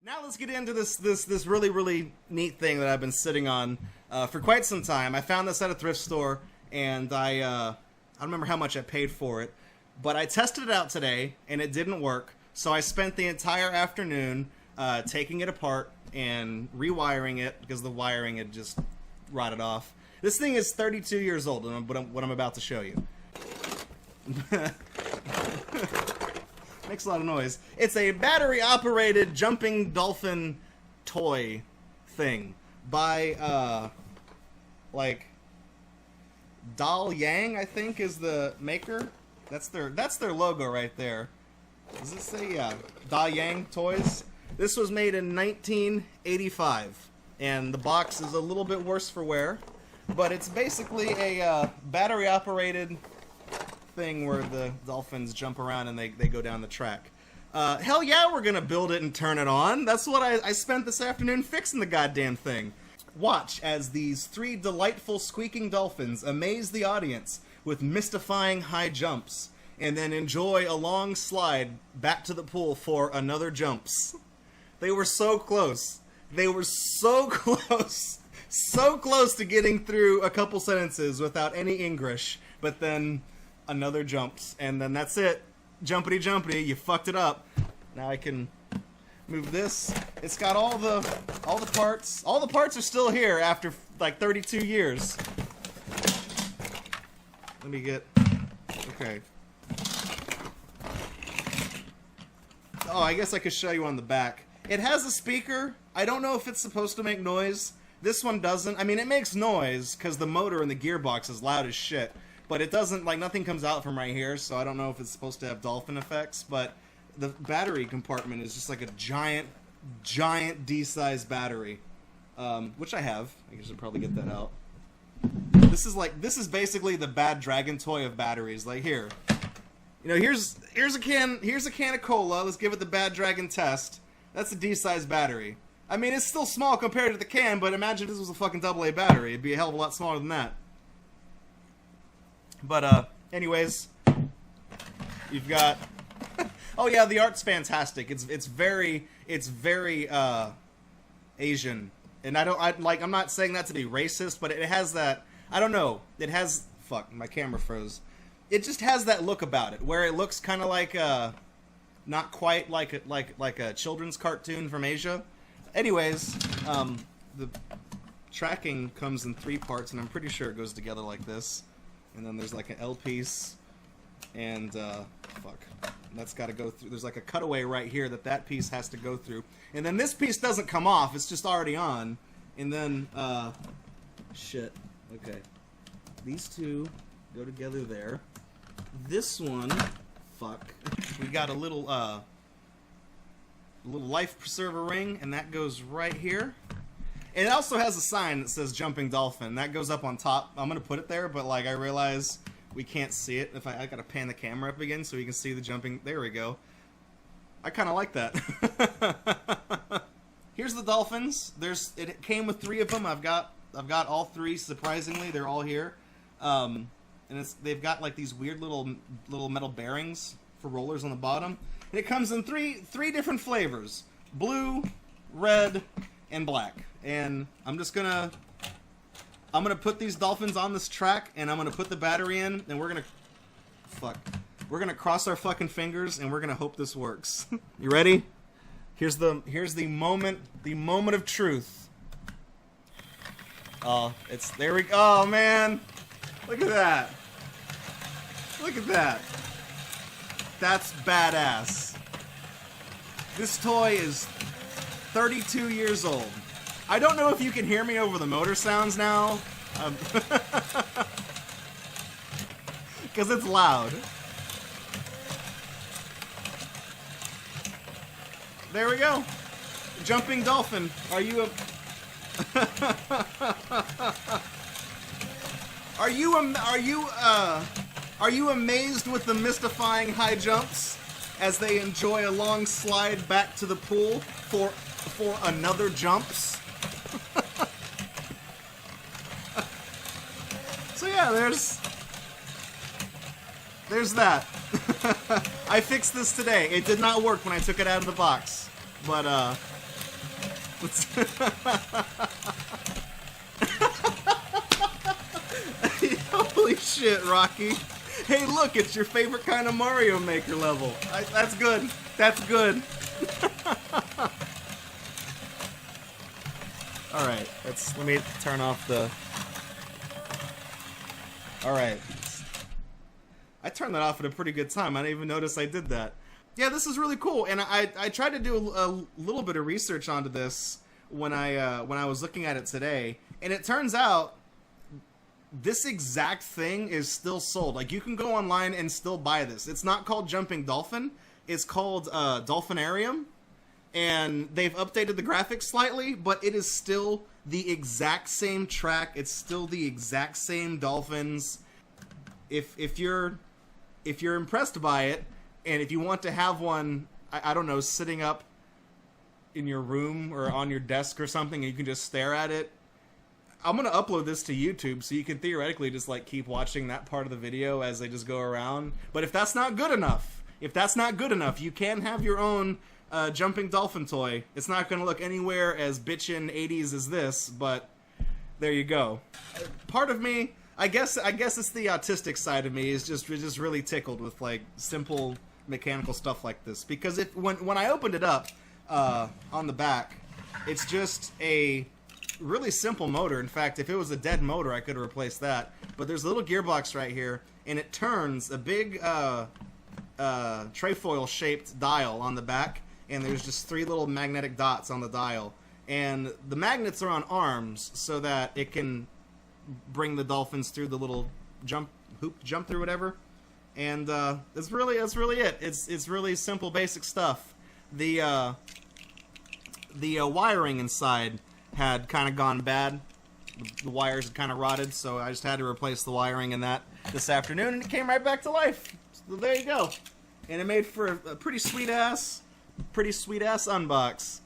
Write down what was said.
Now let's get into this really neat thing that I've been sitting on for quite some time. I found this at a thrift store, and I don't remember how much I paid for it, but I tested it out today, and it didn't work. So I spent the entire afternoon taking it apart and rewiring it because the wiring had just rotted off. This thing is 32 years old, and what I'm about to show you. Makes a lot of noise. It's a battery-operated jumping dolphin toy thing by, like, Dal Yang, I think, is the maker. That's their logo right there. Does it say, yeah, Da Yang Toys? This was made in 1985, and the box is a little bit worse for wear, but it's basically a battery-operated thing where the dolphins jump around and they go down the track. Hell yeah, we're gonna build it and turn it on. That's what I spent this afternoon fixing the goddamn thing. Watch as these three delightful squeaking dolphins amaze the audience with mystifying high jumps, and then enjoy a long slide back to the pool for another jumps. They were so close. They were so close. So close to getting through a couple sentences without any English, but then another jumps, and then that's it. Jumpity jumpity, you fucked it up. Now I can move this. It's got all the parts. All the parts are still here after like 32 years. Let me get, okay. Oh, I guess I could show you on the back. It has a speaker. I don't know if it's supposed to make noise. This one doesn't. I mean, it makes noise because the motor in the gearbox is loud as shit. But it doesn't, like, nothing comes out from right here, so I don't know if it's supposed to have dolphin effects, but the battery compartment is just like a giant D-sized battery, which I have. I should probably get that out. This is basically the bad dragon toy of batteries. Like, here. You know, here's a can of cola. Let's give it the bad dragon test. That's a D-sized battery. I mean, it's still small compared to the can, but imagine if this was a fucking AA battery. It'd be a hell of a lot smaller than that. But, anyways, you've got, oh yeah, the art's fantastic. It's very, Asian. And I'm not saying that to be racist, but it has that, I don't know, it has, fuck, my camera froze. It just has that look about it, where it looks kind of like, not quite like a children's cartoon from Asia. Anyways, the tracking comes in 3 parts, and I'm pretty sure it goes together like this. And then there's like an L piece, and fuck, that's got to go through. There's like a cutaway right here that piece has to go through, and then this piece doesn't come off. It's just already on, and then shit. Okay, these two go together there. This one, fuck, we got a little life preserver ring, and that goes right here. And it also has a sign that says Jumping Dolphin. That goes up on top. I'm going to put it there, but like I realize we can't see it. If I got to pan the camera up again so you can see the jumping. There we go. I kind of like that. Here's the dolphins. It came with 3 of them. I've got all 3, surprisingly. They're all here. And they've got like these weird little metal bearings for rollers on the bottom. And it comes in three different flavors. Blue, red, and black. And I'm gonna put these dolphins on this track, and I'm gonna put the battery in, and we're gonna cross our fucking fingers, and we're gonna hope this works. You ready? Here's the moment of truth. Oh, there we go. Oh man, look at that. Look at that. That's badass. This toy is 32 years old. I don't know if you can hear me over the motor sounds now, because it's loud. There we go. Jumping dolphin. Are you amazed with the mystifying high jumps as they enjoy a long slide back to the pool for another jumps? So yeah, there's that. I fixed this today. It did not work when I took it out of the box, but Holy shit, Rocky. Hey, look, it's your favorite kind of Mario Maker level. That's good. That's good. Alright, let me turn off the... Alright. I turned that off at a pretty good time. I didn't even notice I did that. Yeah, this is really cool, and I tried to do a little bit of research onto this when I was looking at it today, and it turns out this exact thing is still sold. Like, you can go online and still buy this. It's not called Jumping Dolphin. It's called Dolphinarium, and they've updated the graphics slightly, but it is still the exact same track. It's still the exact same dolphins. If you're impressed by it, and if you want to have one, I don't know, sitting up in your room or on your desk or something, and you can just stare at it, I'm going to upload this to YouTube, so you can theoretically just, like, keep watching that part of the video as they just go around. But if that's not good enough, you can have your own jumping dolphin toy. It's not going to look anywhere as bitchin' 80s as this, but there you go. Part of me, I guess it's the autistic side of me, is just really tickled with, like, simple mechanical stuff like this. Because when I opened it up on the back, it's just a really simple motor. In fact, if it was a dead motor, I could have replaced that. But there's a little gearbox right here, and it turns a big trefoil-shaped dial on the back, and there's just 3 little magnetic dots on the dial. And the magnets are on arms so that it can bring the dolphins through the little jump through whatever. And that's really it. It's really simple, basic stuff. The wiring inside had kind of gone bad. The wires had kind of rotted, so I just had to replace the wiring in that this afternoon, and it came right back to life. So there you go. And it made for a pretty sweet ass unbox.